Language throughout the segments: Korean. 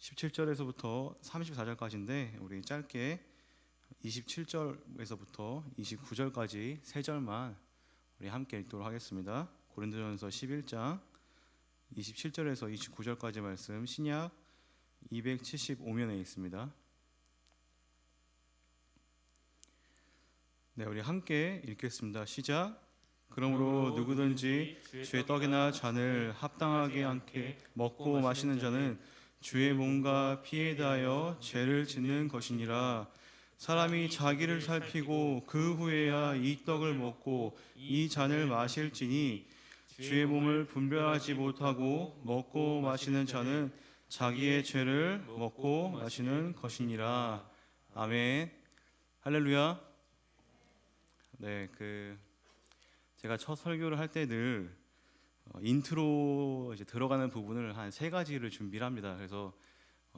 17절에서부터 34절까지인데 우리 짧게 27절에서부터 29절까지 세 절만 우리 함께 읽도록 하겠습니다. 고린도전서 11장 27절에서 29절까지 말씀 신약 275면에 있습니다. 네, 우리 함께 읽겠습니다. 시작. 그러므로 누구든지 주의 떡이나 잔을 합당하게 않게 먹고 마시는 자는 주의 몸과 피에 대하여 죄를 짓는 것이니라. 사람이 자기를 살피고 그 후에야 이 떡을 먹고 이 잔을 마실지니 주의 몸을 분별하지 못하고 먹고 마시는 자는 자기의 죄를 먹고 마시는 것이니라. 아멘. 할렐루야. 네, 제가 첫 설교를 할 때 늘 인트로 이제 들어가는 부분을 한 세 가지를 준비를 합니다. 그래서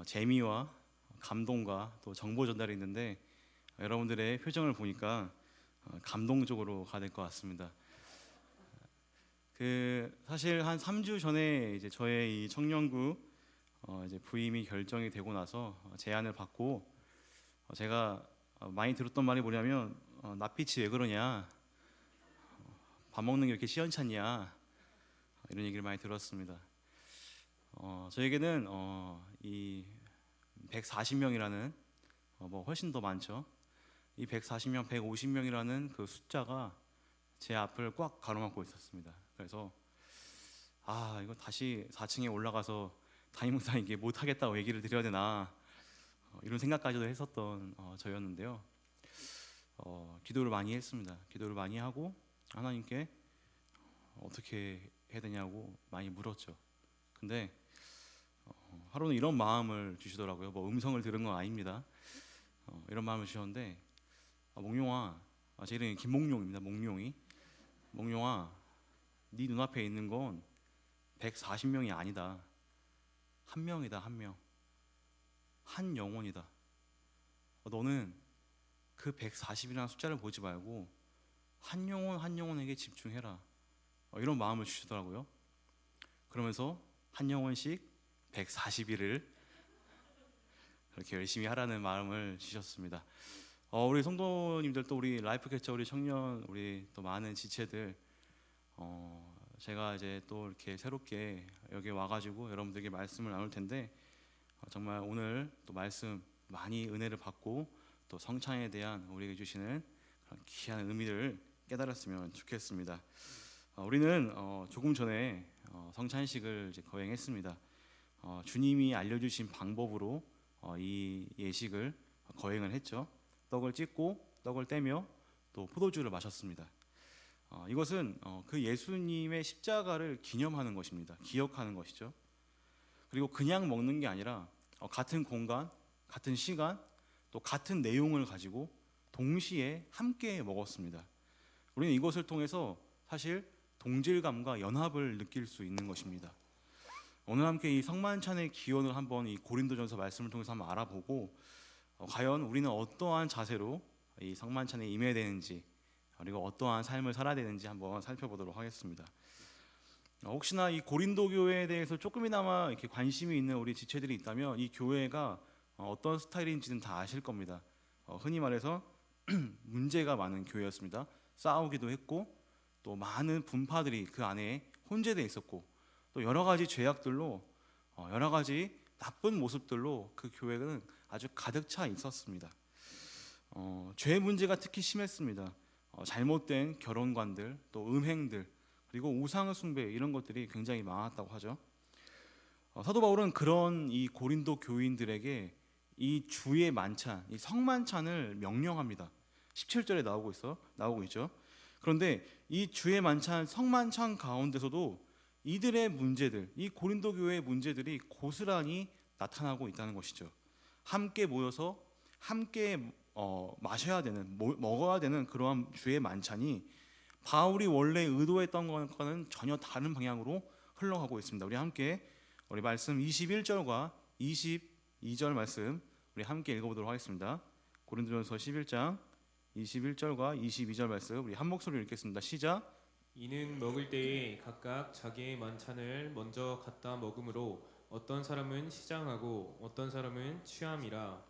재미와 감동과 또 정보 전달이 있는데 여러분들의 표정을 보니까 감동적으로 가야 될 것 같습니다. 사실 한 3주 전에 이제 저의 이 청년부 이제 부임이 결정이 되고 나서 제안을 받고 제가 많이 들었던 말이 뭐냐면 낯빛이 왜 그러냐, 밥 먹는 게 이렇게 시원찮냐, 이런 얘기를 많이 들었습니다. 저에게는 이 140명이라는 뭐 훨씬 더 많죠. 이 140명, 150명이라는 그 숫자가 제 앞을 꽉 가로막고 있었습니다. 그래서 이거 다시 4층에 올라가서 담임 목사님께 못하겠다고 얘기를 드려야 되나, 이런 생각까지도 했었던 저였는데요. 기도를 많이 했습니다. 기도를 많이 하고 하나님께 어떻게 해야 되냐고 많이 물었죠. 근데 하루는 이런 마음을 주시더라고요. 뭐 음성을 들은 건 아닙니다. 이런 마음을 주셨는데, 몽룡아, 제 이름이 김몽룡입니다. 몽룡아, 네 눈앞에 있는 건 140명이 아니다. 한 명이다. 한 영혼이다. 너는 그 140이라는 숫자를 보지 말고 한 영혼에게 집중해라. 이런 마음을 주시더라고요. 그러면서 한 영혼씩 140일을 그렇게 열심히 하라는 마음을 주셨습니다. 우리 성도님들, 또 우리 라이프 캐쳐, 우리 청년, 우리 또 많은 지체들, 제가 이제 또 이렇게 새롭게 여기 와가지고 여러분들에게 말씀을 나눌 텐데, 정말 오늘 또 말씀 많이 은혜를 받고 또 성찬에 대한 우리에게 주시는 그런 귀한 의미를 깨달았으면 좋겠습니다. 우리는 조금 전에 성찬식을 이제 거행했습니다. 주님이 알려주신 방법으로 이 예식을 거행을 했죠. 떡을 찢고 떡을 떼며 또 포도주를 마셨습니다. 이것은 그 예수님의 십자가를 기념하는 것입니다. 기억하는 것이죠. 그리고 그냥 먹는 게 아니라 같은 공간, 같은 시간, 또 같은 내용을 가지고 동시에 함께 먹었습니다. 우리는 이것을 통해서 사실 동질감과 연합을 느낄 수 있는 것입니다. 오늘 함께 이 성만찬의 기원을 한번 이 고린도전서 말씀을 통해서 한번 알아보고, 과연 우리는 어떠한 자세로 이 성만찬에 임해야 되는지, 그리고 어떠한 삶을 살아야 되는지 한번 살펴보도록 하겠습니다. 혹시나 이 고린도 교회에 대해서 조금이나마 이렇게 관심이 있는 우리 지체들이 있다면 이 교회가 어떤 스타일인지는 다 아실 겁니다. 흔히 말해서 문제가 많은 교회였습니다. 싸우기도 했고 또 많은 분파들이 그 안에 혼재되어 있었고, 또 여러 가지 죄악들로, 여러 가지 나쁜 모습들로 그 교회는 아주 가득 차 있었습니다. 죄 문제가 특히 심했습니다. 잘못된 결혼관들, 또 음행들, 그리고 우상 숭배, 이런 것들이 굉장히 많았다고 하죠. 사도 바울은 그런 이 고린도 교인들에게 이 주의 만찬, 이 성만찬을 명령합니다. 17절에 나오고 있죠. 그런데 이 주의 만찬, 성만찬 가운데서도 이들의 문제들, 이 고린도 교회의 문제들이 고스란히 나타나고 있다는 것이죠. 함께 모여서 함께 마셔야 되는, 먹어야 되는 그러한 주의 만찬이 바울이 원래 의도했던 것과는 전혀 다른 방향으로 흘러가고 있습니다. 우리 함께 우리 말씀 21절과 22절 말씀 우리 함께 읽어보도록 하겠습니다. 고린도전서 11장 21절과 22절 말씀 우리 한 목소리로 읽겠습니다. 시작. 이는 먹을 때에 각각 자기의 만찬을 먼저 갖다 먹으므로 어떤 사람은 시장하고 어떤 사람은 취함이라.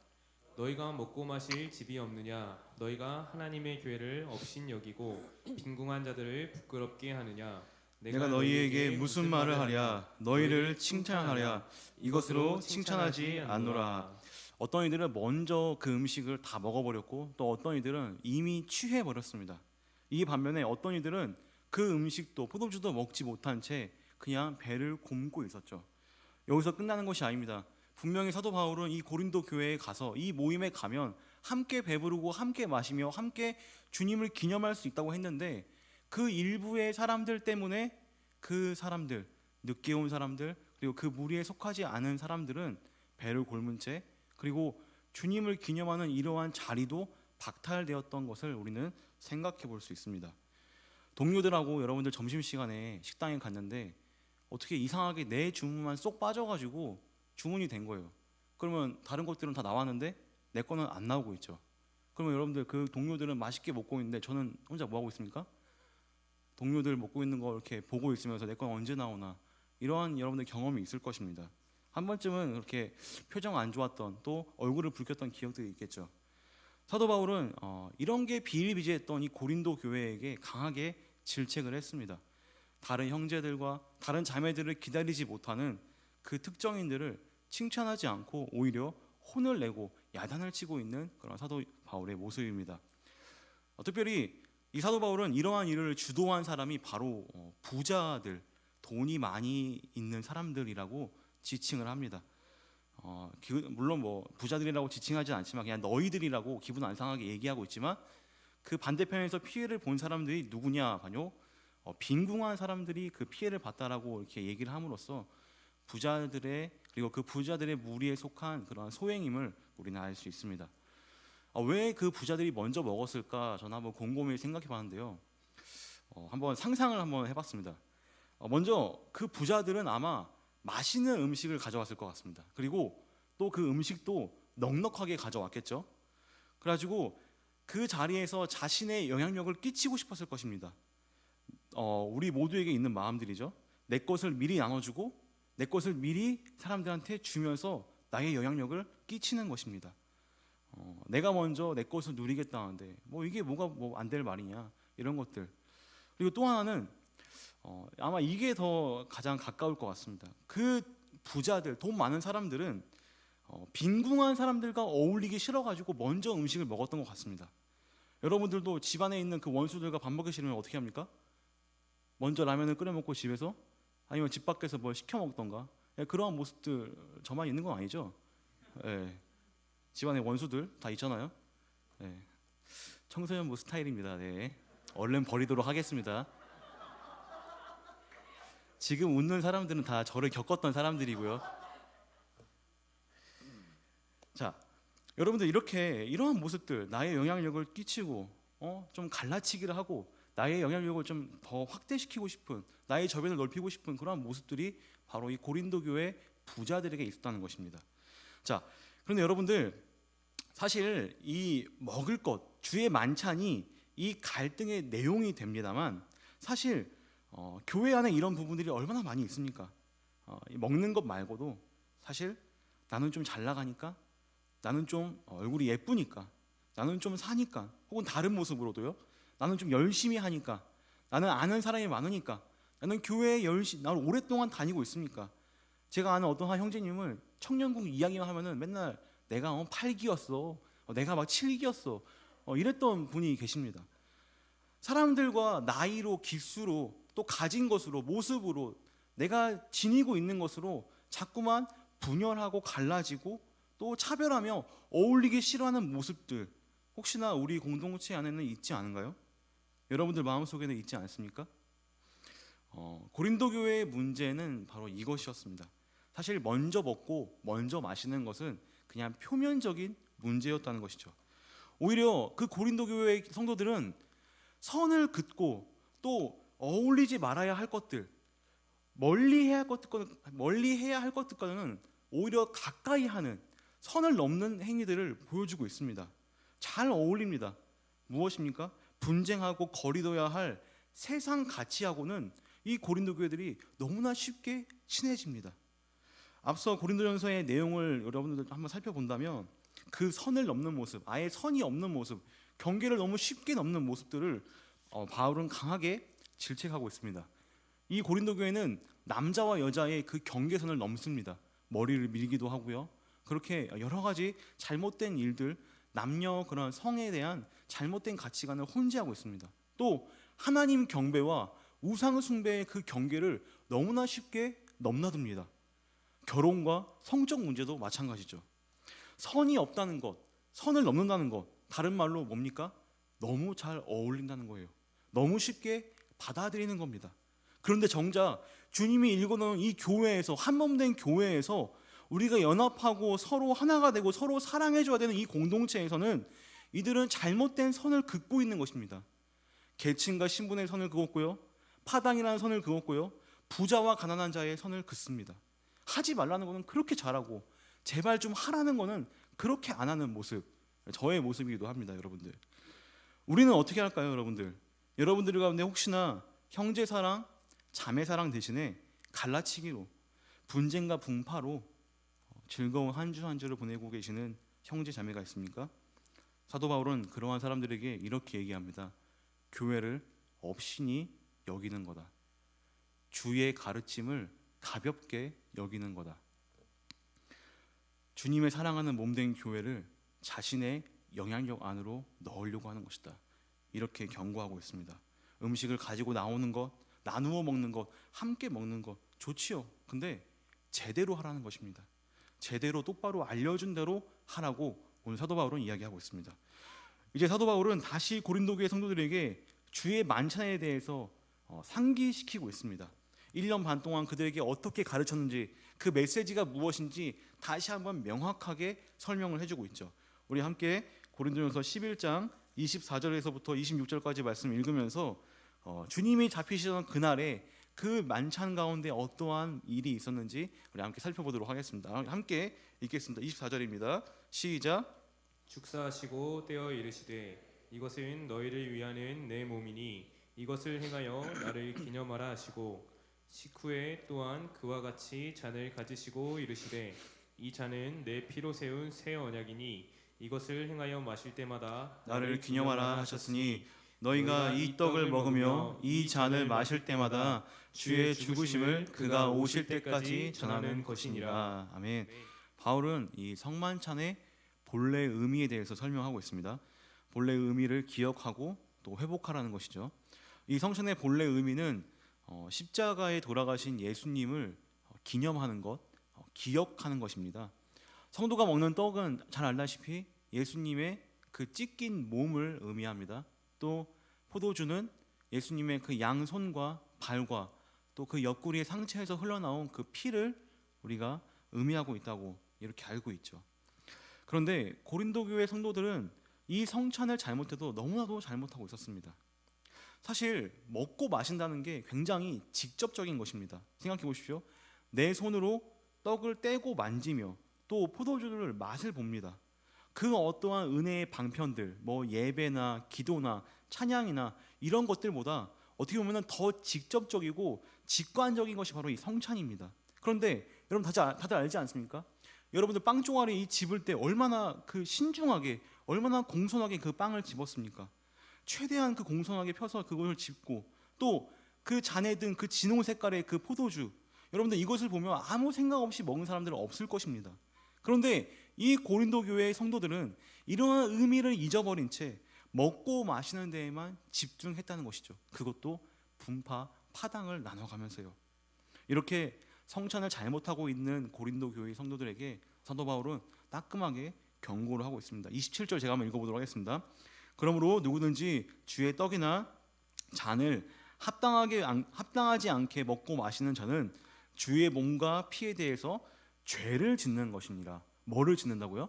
너희가 먹고 마실 집이 없느냐? 너희가 하나님의 교회를 업신 여기고 빈궁한 자들을 부끄럽게 하느냐? 내가 너희에게 무슨 말을 하랴? 너희를 칭찬하랴? 이것으로 칭찬하지 않노라. 어떤 이들은 먼저 그 음식을 다 먹어버렸고 또 어떤 이들은 이미 취해 버렸습니다. 이 반면에 어떤 이들은 그 음식도 포도주도 먹지 못한 채 그냥 배를 곪고 있었죠. 여기서 끝나는 것이 아닙니다. 분명히 사도 바울은 이 고린도 교회에 가서 이 모임에 가면 함께 배부르고 함께 마시며 함께 주님을 기념할 수 있다고 했는데 그 일부의 사람들 때문에 그 사람들, 늦게 온 사람들, 그리고 그 무리에 속하지 않은 사람들은 배를 곪은 채 그리고 주님을 기념하는 이러한 자리도 박탈되었던 것을 우리는 생각해 볼 수 있습니다. 동료들하고 여러분들 점심시간에 식당에 갔는데 어떻게 이상하게 내 주문만 쏙 빠져가지고 주문이 된 거예요. 그러면 다른 것들은 다 나왔는데 내 거는 안 나오고 있죠. 그러면 여러분들 그 동료들은 맛있게 먹고 있는데 저는 혼자 뭐 하고 있습니까? 동료들 먹고 있는 거 이렇게 보고 있으면서 내 건 언제 나오나 이러한 여러분들 경험이 있을 것입니다. 한 번쯤은 그렇게 표정 안 좋았던 또 얼굴을 붉혔던 기억들이 있겠죠. 사도 바울은 이런 게 비일비재했던 이 고린도 교회에게 강하게 질책을 했습니다. 다른 형제들과 다른 자매들을 기다리지 못하는 그 특정인들을 칭찬하지 않고 오히려 혼을 내고 야단을 치고 있는 그런 사도 바울의 모습입니다. 특별히 이 사도 바울은 이러한 일을 주도한 사람이 바로 부자들, 돈이 많이 있는 사람들이라고 지칭을 합니다. 물론 뭐 부자들이라고 지칭하지 않지만 그냥 너희들이라고 기분 안 상하게 얘기하고 있지만 그 반대편에서 피해를 본 사람들이 누구냐 하뇨? 빈궁한 사람들이 그 피해를 봤다라고 이렇게 얘기를 함으로써 부자들의 그리고 그 부자들의 무리에 속한 그런 소행임을 우리는 알 수 있습니다. 왜 그 부자들이 먼저 먹었을까? 저는 한번 곰곰이 생각해봤는데요. 한번 상상을 한번 해봤습니다. 먼저 그 부자들은 아마 맛있는 음식을 가져왔을 것 같습니다. 그리고 또 그 음식도 넉넉하게 가져왔겠죠. 그래가지고 그 자리에서 자신의 영향력을 끼치고 싶었을 것입니다. 우리 모두에게 있는 마음들이죠. 내 것을 미리 나눠주고 내 것을 미리 사람들한테 주면서 나의 영향력을 끼치는 것입니다. 내가 먼저 내 것을 누리겠다는데 뭐 이게 뭐가 뭐 안 될 말이냐 이런 것들. 그리고 또 하나는 아마 이게 더 가장 가까울 것 같습니다. 그 부자들, 돈 많은 사람들은 빈궁한 사람들과 어울리기 싫어가지고 먼저 음식을 먹었던 것 같습니다. 여러분들도 집안에 있는 그 원수들과 밥 먹기 싫으면 어떻게 합니까? 먼저 라면을 끓여 먹고 집에서 아니면 집 밖에서 뭘 시켜 먹던가 그러한 모습들 저만 있는 건 아니죠? 예. 집안에 원수들 다 있잖아요. 예. 청소년부 스타일입니다. 네. 얼른 버리도록 하겠습니다. 지금 웃는 사람들은 다 저를 겪었던 사람들이고요. 자, 여러분들 이렇게 이러한 모습들 나의 영향력을 끼치고 좀 갈라치기를 하고 나의 영향력을 좀 더 확대시키고 싶은 나의 저변을 넓히고 싶은 그러한 모습들이 바로 이 고린도 교회 부자들에게 있었다는 것입니다. 자, 그런데 여러분들 사실 이 먹을 것 주의 만찬이 이 갈등의 내용이 됩니다만 사실 교회 안에 이런 부분들이 얼마나 많이 있습니까? 먹는 것 말고도 사실 나는 좀 잘 나가니까 나는 좀 얼굴이 예쁘니까 나는 좀 사니까 혹은 다른 모습으로도요. 나는 좀 열심히 하니까 나는 아는 사람이 많으니까 나는 교회에 나는 오랫동안 다니고 있으니까 제가 아는 어떤 한 형제님을 청년국 이야기만 하면은 맨날 내가 8기였어 내가 막 7기였어 이랬던 분이 계십니다. 사람들과 나이로 기수로 또 가진 것으로 모습으로 내가 지니고 있는 것으로 자꾸만 분열하고 갈라지고 또 차별하며 어울리기 싫어하는 모습들 혹시나 우리 공동체 안에는 있지 않은가요? 여러분들 마음속에는 있지 않습니까? 고린도 교회의 문제는 바로 이것이었습니다. 사실 먼저 먹고 먼저 마시는 것은 그냥 표면적인 문제였다는 것이죠. 오히려 그 고린도 교회의 성도들은 선을 긋고 또 어울리지 말아야 할 것들, 멀리 해야 할 것들과는 오히려 가까이 하는 선을 넘는 행위들을 보여주고 있습니다. 잘 어울립니다. 무엇입니까? 분쟁하고 거리둬야 할 세상 가치하고는 이 고린도 교회들이 너무나 쉽게 친해집니다. 앞서 고린도전서의 내용을 여러분들 한번 살펴본다면 그 선을 넘는 모습, 아예 선이 없는 모습, 경계를 너무 쉽게 넘는 모습들을 바울은 강하게 질책하고 있습니다. 이 고린도 교회는 남자와 여자의 그 경계선을 넘습니다. 머리를 밀기도 하고요. 그렇게 여러 가지 잘못된 일들, 남녀 그런 성에 대한 잘못된 가치관을 혼재하고 있습니다. 또 하나님 경배와 우상 숭배의 그 경계를 너무나 쉽게 넘나듭니다. 결혼과 성적 문제도 마찬가지죠. 선이 없다는 것, 선을 넘는다는 것, 다른 말로 뭡니까? 너무 잘 어울린다는 거예요. 너무 쉽게 받아들이는 겁니다. 그런데 정작 주님이 일궈놓은 이 교회에서, 한몸된 교회에서 우리가 연합하고 서로 하나가 되고 서로 사랑해줘야 되는 이 공동체에서는 이들은 잘못된 선을 긋고 있는 것입니다. 계층과 신분의 선을 그었고요, 파당이라는 선을 그었고요, 부자와 가난한 자의 선을 긋습니다. 하지 말라는 것은 그렇게 잘하고 제발 좀 하라는 것은 그렇게 안 하는 모습, 저의 모습이기도 합니다. 여러분들, 우리는 어떻게 할까요? 여러분들 가운데 혹시나 형제 사랑, 자매 사랑 대신에 갈라치기로, 분쟁과 분파로 즐거운 한 주 한 주를 보내고 계시는 형제 자매가 있습니까? 사도 바울은 그러한 사람들에게 이렇게 얘기합니다. 교회를 업신이 여기는 거다. 주의 가르침을 가볍게 여기는 거다. 주님의 사랑하는 몸된 교회를 자신의 영향력 안으로 넣으려고 하는 것이다. 이렇게 경고하고 있습니다. 음식을 가지고 나오는 것, 나누어 먹는 것, 함께 먹는 것 좋지요. 근데 제대로 하라는 것입니다. 제대로 똑바로 알려준 대로 하라고 오늘 사도 바울은 이야기하고 있습니다. 이제 사도 바울은 다시 고린도 교회 성도들에게 주의 만찬에 대해서 상기시키고 있습니다. 1년 반 동안 그들에게 어떻게 가르쳤는지, 그 메시지가 무엇인지 다시 한번 명확하게 설명을 해주고 있죠. 우리 함께 고린도전서 11장 24절에서부터 26절까지 말씀을 읽으면서 주님이 잡히시던 그날에 그 만찬 가운데 어떠한 일이 있었는지 우리 함께 살펴보도록 하겠습니다. 함께 읽겠습니다. 24절입니다. 시작. 축사하시고 떼어 이르시되 이것은 너희를 위하는 내 몸이니 이것을 행하여 나를 기념하라 하시고 식후에 또한 그와 같이 잔을 가지시고 이르시되 이 잔은 내 피로 세운 새 언약이니 이것을 행하여 마실 때마다 나를 기념하라 하셨으니 너희가 이 떡을 먹으며 이 잔을 마실 때마다 주의 죽으심을 그가 오실 때까지 전하는 것이니라. 아멘. 바울은 이 성만찬의 본래 의미에 대해서 설명하고 있습니다. 본래 의미를 기억하고 또 회복하라는 것이죠. 이 성찬의 본래 의미는 십자가에 돌아가신 예수님을 기념하는 것, 기억하는 것입니다. 성도가 먹는 떡은 잘 알다시피 예수님의 그 찢긴 몸을 의미합니다. 또 포도주는 예수님의 그 양손과 발과 또 그 옆구리의 상처에서 흘러나온 그 피를 우리가 의미하고 있다고 이렇게 알고 있죠. 그런데 고린도 교회 성도들은 이 성찬을 잘못해도 너무나도 잘못하고 있었습니다. 사실 먹고 마신다는 게 굉장히 직접적인 것입니다. 생각해 보십시오. 내 손으로 떡을 떼고 만지며 또 포도주를 맛을 봅니다. 그 어떠한 은혜의 방편들, 뭐 예배나 기도나 찬양이나 이런 것들보다 어떻게 보면 더 직접적이고 직관적인 것이 바로 이 성찬입니다. 그런데 여러분 다들 알지 않습니까? 여러분들 빵 종아리 이 집을 때 얼마나 그 신중하게, 얼마나 공손하게 그 빵을 집었습니까? 최대한 그 공손하게 펴서 그것을 집고 또 그 잔에 든 그 진홍 색깔의 그 포도주, 여러분들 이것을 보면 아무 생각 없이 먹는 사람들은 없을 것입니다. 그런데 이 고린도 교회의 성도들은 이러한 의미를 잊어버린 채 먹고 마시는 데에만 집중했다는 것이죠. 그것도 분파, 파당을 나눠가면서요. 이렇게 성찬을 잘못하고 있는 고린도 교회 성도들에게 사도 바울은 따끔하게 경고를 하고 있습니다. 27절 제가 한번 읽어보도록 하겠습니다. 그러므로 누구든지 주의 떡이나 잔을 합당하지 않게 먹고 마시는 자는 주의 몸과 피에 대해서 죄를 짓는 것이니라. 뭐를 짓는다고요?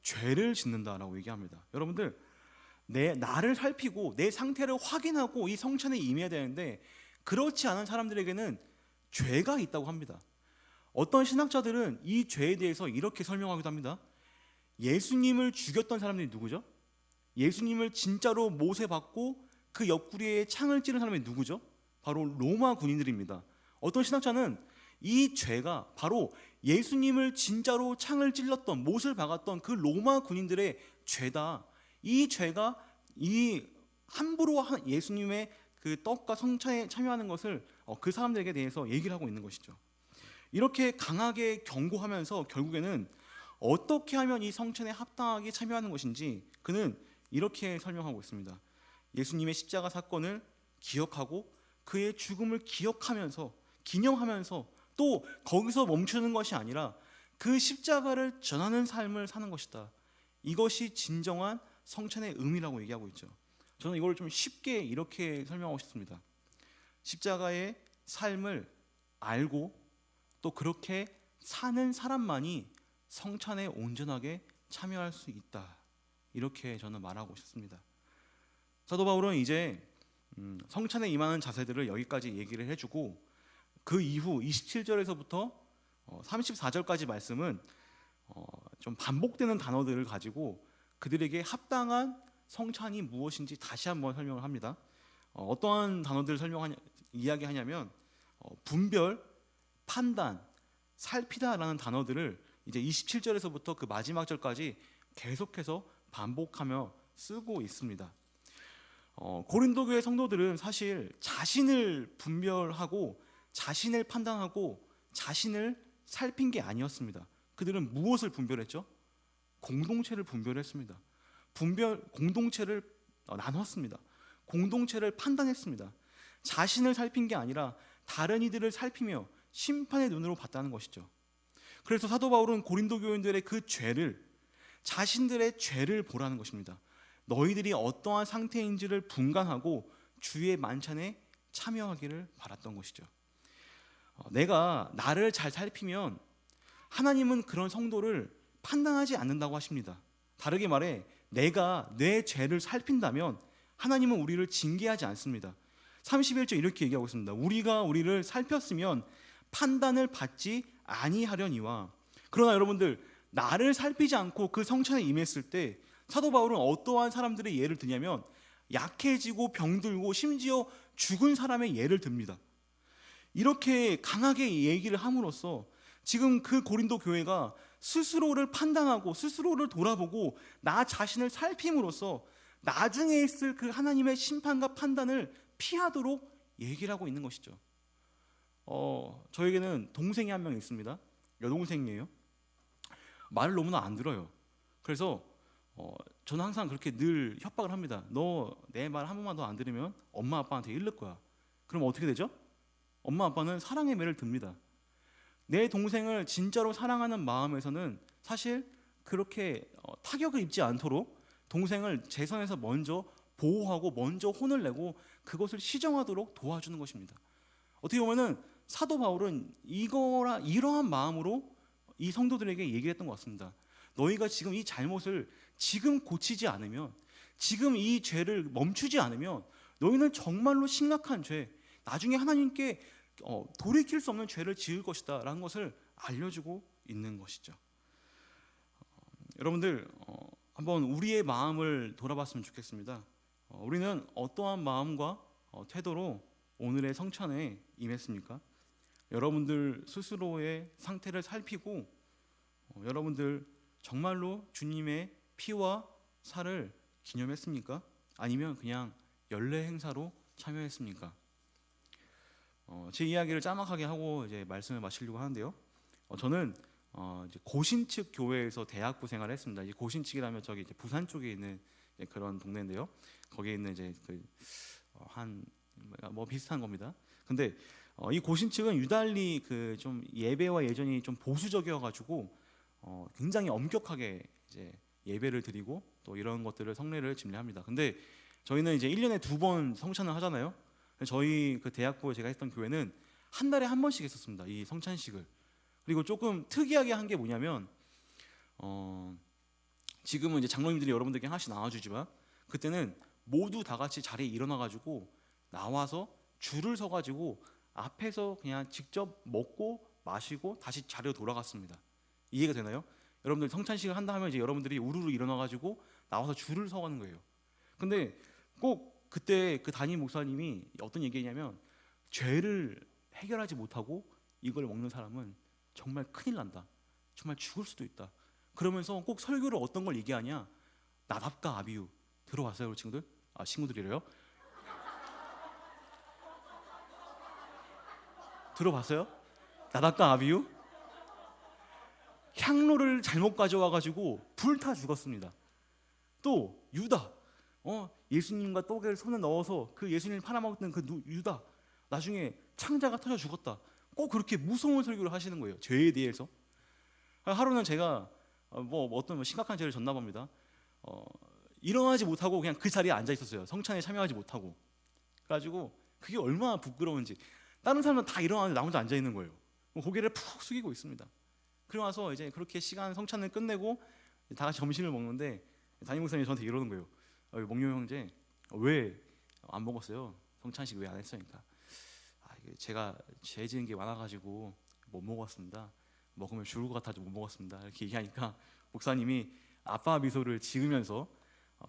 죄를 짓는다라고 얘기합니다. 여러분들, 나를 살피고 내 상태를 확인하고 이 성찬에 임해야 되는데 그렇지 않은 사람들에게는 죄가 있다고 합니다. 어떤 신학자들은 이 죄에 대해서 이렇게 설명하기도 합니다. 예수님을 죽였던 사람들이 누구죠? 예수님을 진짜로 모세받고 그 옆구리에 창을 찌른 사람이 누구죠? 바로 로마 군인들입니다. 어떤 신학자는 이 죄가 바로 예수님을 진짜로 창을 찔렀던, 못을 박았던 그 로마 군인들의 죄다. 이 죄가 이 함부로 예수님의 그 떡과 성찬에 참여하는 것을 그 사람들에게 대해서 얘기를 하고 있는 것이죠. 이렇게 강하게 경고하면서 결국에는 어떻게 하면 이 성찬에 합당하게 참여하는 것인지 그는 이렇게 설명하고 있습니다. 예수님의 십자가 사건을 기억하고 그의 죽음을 기억하면서 기념하면서 또 거기서 멈추는 것이 아니라 그 십자가를 전하는 삶을 사는 것이다. 이것이 진정한 성찬의 의미라고 얘기하고 있죠. 저는 이걸 좀 쉽게 이렇게 설명하고 싶습니다. 십자가의 삶을 알고 또 그렇게 사는 사람만이 성찬에 온전하게 참여할 수 있다. 이렇게 저는 말하고 싶습니다. 사도 바울은 이제 성찬에 임하는 자세들을 여기까지 얘기를 해주고 그 이후 27절에서부터 34절까지 말씀은 좀 반복되는 단어들을 가지고 그들에게 합당한 성찬이 무엇인지 다시 한번 설명을 합니다. 어떠한 단어들을 이야기하냐면 분별, 판단, 살피다라는 단어들을 이제 27절에서부터 그 마지막 절까지 계속해서 반복하며 쓰고 있습니다. 고린도 교회 성도들은 사실 자신을 분별하고 자신을 판단하고 자신을 살핀 게 아니었습니다. 그들은 무엇을 분별했죠? 공동체를 분별했습니다. 공동체를 나눴습니다. 공동체를 판단했습니다. 자신을 살핀 게 아니라 다른 이들을 살피며 심판의 눈으로 봤다는 것이죠. 그래서 사도 바울은 고린도 교인들의 그 죄를 자신들의 죄를 보라는 것입니다. 너희들이 어떠한 상태인지를 분간하고 주의 만찬에 참여하기를 바랐던 것이죠. 내가 나를 잘 살피면 하나님은 그런 성도를 판단하지 않는다고 하십니다. 다르게 말해 내가 내 죄를 살핀다면 하나님은 우리를 징계하지 않습니다. 31절 이렇게 얘기하고 있습니다. 우리가 우리를 살폈으면 판단을 받지 아니하려니와. 그러나 여러분들 나를 살피지 않고 그 성찬에 임했을 때 사도 바울은 어떠한 사람들의 예를 드냐면 약해지고 병들고 심지어 죽은 사람의 예를 듭니다. 이렇게 강하게 얘기를 함으로써 지금 그 고린도 교회가 스스로를 판단하고 스스로를 돌아보고 나 자신을 살핌으로써 나중에 있을 그 하나님의 심판과 판단을 피하도록 얘기를 하고 있는 것이죠. 저에게는 동생이 한 명 있습니다. 여동생이에요. 말을 너무나 안 들어요. 그래서 저는 항상 그렇게 늘 협박을 합니다. 너 내 말 한 번만 더 안 들으면 엄마 아빠한테 일를 거야. 그럼 어떻게 되죠? 엄마 아빠는 사랑의 매를 듭니다. 내 동생을 진짜로 사랑하는 마음에서는 사실 그렇게 타격을 입지 않도록 동생을 제 선에서 먼저 보호하고 먼저 혼을 내고 그것을 시정하도록 도와주는 것입니다. 어떻게 보면은 사도 바울은 이러한 마음으로 이 성도들에게 얘기를 했던 것 같습니다. 너희가 지금 이 잘못을 지금 고치지 않으면, 지금 이 죄를 멈추지 않으면 너희는 정말로 심각한 죄, 나중에 하나님께 돌이킬 수 없는 죄를 지을 것이다 라는 것을 알려주고 있는 것이죠. 여러분들 한번 우리의 마음을 돌아봤으면 좋겠습니다. 우리는 어떠한 마음과 태도로 오늘의 성찬에 임했습니까? 여러분들 스스로의 상태를 살피고 여러분들 정말로 주님의 피와 살을 기념했습니까? 아니면 그냥 연례 행사로 참여했습니까? 제 이야기를 짤막하게 하고 이제 말씀을 마치려고 하는데요. 저는 이제 고신 측 교회에서 대학부 생활을 했습니다. 이 고신 측이라면 저기 이제 부산 쪽에 있는 그런 동네인데요. 거기에 있는 이제 뭐 비슷한 겁니다. 근데 이 고신 측은 유달리 그 좀 예배와 예전이 좀 보수적이어가지고 굉장히 엄격하게 이제 예배를 드리고 또 이런 것들을 성례를 집례합니다. 근데 저희는 이제 1년에 2번 성찬을 하잖아요. 저희 그 대학부에 제가 했던 교회는 한 달에 한 번씩 했었습니다. 이 성찬식을. 그리고 조금 특이하게 한 게 뭐냐면 지금은 이제 장로님들이 여러분들께 하나씩 나눠주지만 그때는 모두 다 같이 자리에 일어나가지고 나와서 줄을 서가지고 앞에서 그냥 직접 먹고 마시고 다시 자리로 돌아갔습니다. 이해가 되나요? 여러분들 성찬식을 한다 하면 이제 여러분들이 우르르 일어나가지고 나와서 줄을 서가는 거예요. 근데 꼭 그때 그 담임 목사님이 어떤 얘기했냐면 죄를 해결하지 못하고 이걸 먹는 사람은 정말 큰일 난다. 정말 죽을 수도 있다. 그러면서 꼭 설교를 어떤 걸 얘기하냐? 나답과 아비후. 들어봤어요, 우리 친구들? 아, 친구들이래요? 들어봤어요? 나답과 아비후? 향로를 잘못 가져와가지고 불타 죽었습니다. 또 유다, 예수님과 떡에 손을 넣어서 그 예수님을 팔아먹었던 그 유다, 나중에 창자가 터져 죽었다. 꼭 그렇게 무서운 설교를 하시는 거예요. 죄에 대해서. 하루는 제가 어떤 심각한 죄를 졌나 봅니다. 일어나지 못하고 그냥 그 자리에 앉아 있었어요. 성찬에 참여하지 못하고. 그래가지고 그게 얼마나 부끄러운지. 다른 사람은 다 일어나는데 나 혼자 앉아 있는 거예요. 고개를 푹 숙이고 있습니다. 그러고 나서 이제 그렇게 시간 성찬을 끝내고 다 같이 점심을 먹는데 담임 목사님이 저한테 이러는 거예요. 목요 형제 왜 안 먹었어요? 성찬식 왜 안 했으니까. 제가 죄 지은 게 많아가지고 못 먹었습니다. 먹으면 죽을 것 같아서 못 먹었습니다. 이렇게 얘기하니까 목사님이 아빠 미소를 지으면서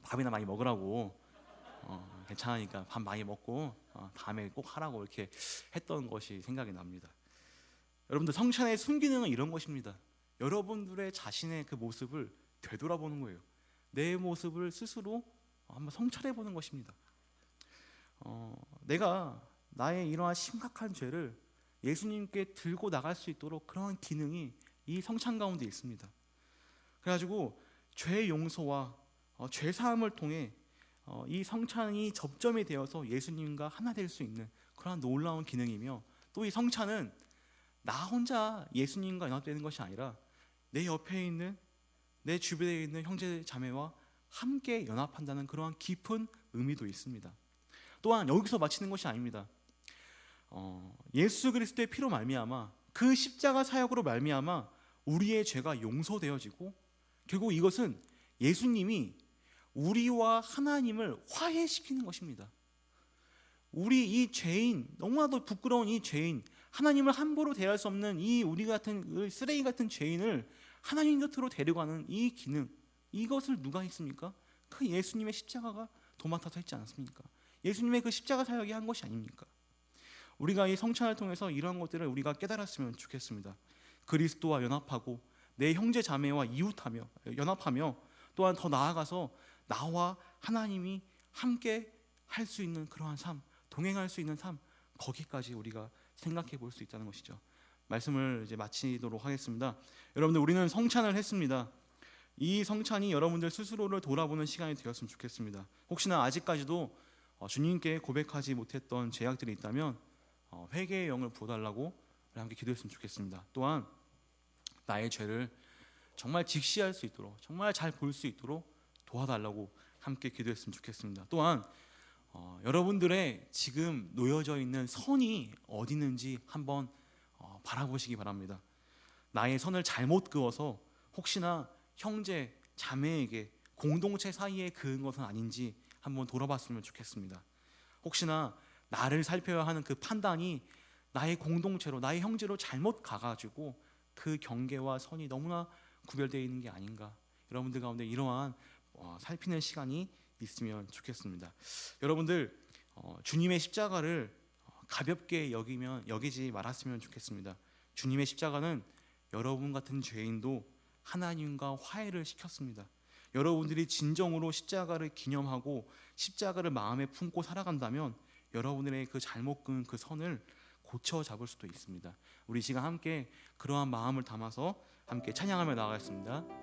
밥이나 많이 먹으라고, 괜찮으니까 밥 많이 먹고 다음에 꼭 하라고 이렇게 했던 것이 생각이 납니다. 여러분들, 성찬의 순기능은 이런 것입니다. 여러분들의 자신의 그 모습을 되돌아보는 거예요. 내 모습을 스스로 한번 성찰해 보는 것입니다. 내가 나의 이러한 심각한 죄를 예수님께 들고 나갈 수 있도록 그런 기능이 이 성찬 가운데 있습니다. 그래가지고 죄 용서와 죄 사함을 통해 이 성찬이 접점이 되어서 예수님과 하나 될 수 있는 그런 놀라운 기능이며, 또 이 성찬은 나 혼자 예수님과 연합되는 것이 아니라 내 옆에 있는, 내 주변에 있는 형제 자매와 함께 연합한다는 그러한 깊은 의미도 있습니다. 또한 여기서 마치는 것이 아닙니다. 예수 그리스도의 피로 말미암아, 그 십자가 사역으로 말미암아 우리의 죄가 용서되어지고, 결국 이것은 예수님이 우리와 하나님을 화해시키는 것입니다. 우리 이 죄인, 너무나도 부끄러운 이 죄인, 하나님을 함부로 대할 수 없는 이 우리 같은 쓰레기 같은 죄인을 하나님 곁으로 데려가는 이 기능, 이것을 누가 했습니까? 그 예수님의 십자가가 도맡아서 했지 않았습니까? 예수님의 그 십자가 사역이 한 것이 아닙니까? 우리가 이 성찬을 통해서 이러한 것들을 우리가 깨달았으면 좋겠습니다. 그리스도와 연합하고 내 형제 자매와 이웃하며 연합하며, 또한 더 나아가서 나와 하나님이 함께 할 수 있는 그러한 삶, 동행할 수 있는 삶, 거기까지 우리가 생각해 볼 수 있다는 것이죠. 말씀을 이제 마치도록 하겠습니다. 여러분들, 우리는 성찬을 했습니다. 이 성찬이 여러분들 스스로를 돌아보는 시간이 되었으면 좋겠습니다. 혹시나 아직까지도 주님께 고백하지 못했던 죄악들이 있다면 회개의 영을 부어달라고 함께 기도했으면 좋겠습니다. 또한 나의 죄를 정말 직시할 수 있도록, 정말 잘 볼 수 있도록 도와달라고 함께 기도했으면 좋겠습니다. 또한 여러분들의 지금 놓여져 있는 선이 어디 있는지 한번 바라보시기 바랍니다. 나의 선을 잘못 그어서 혹시나 형제, 자매에게 공동체 사이에 그은 것은 아닌지 한번 돌아봤으면 좋겠습니다. 혹시나 나를 살펴야 하는 그 판단이 나의 공동체로, 나의 형제로 잘못 가가지고 그 경계와 선이 너무나 구별되어 있는 게 아닌가, 여러분들 가운데 이러한 살피는 시간이 있으면 좋겠습니다. 여러분들, 주님의 십자가를 가볍게 여기지 말았으면 좋겠습니다. 주님의 십자가는 여러분 같은 죄인도 하나님과 화해를 시켰습니다. 여러분들이 진정으로 십자가를 기념하고 십자가를 마음에 품고 살아간다면 여러분들의 그 잘못 그은 그 선을 고쳐 잡을 수도 있습니다. 우리 시간 함께 그러한 마음을 담아서 함께 찬양하며 나아가겠습니다.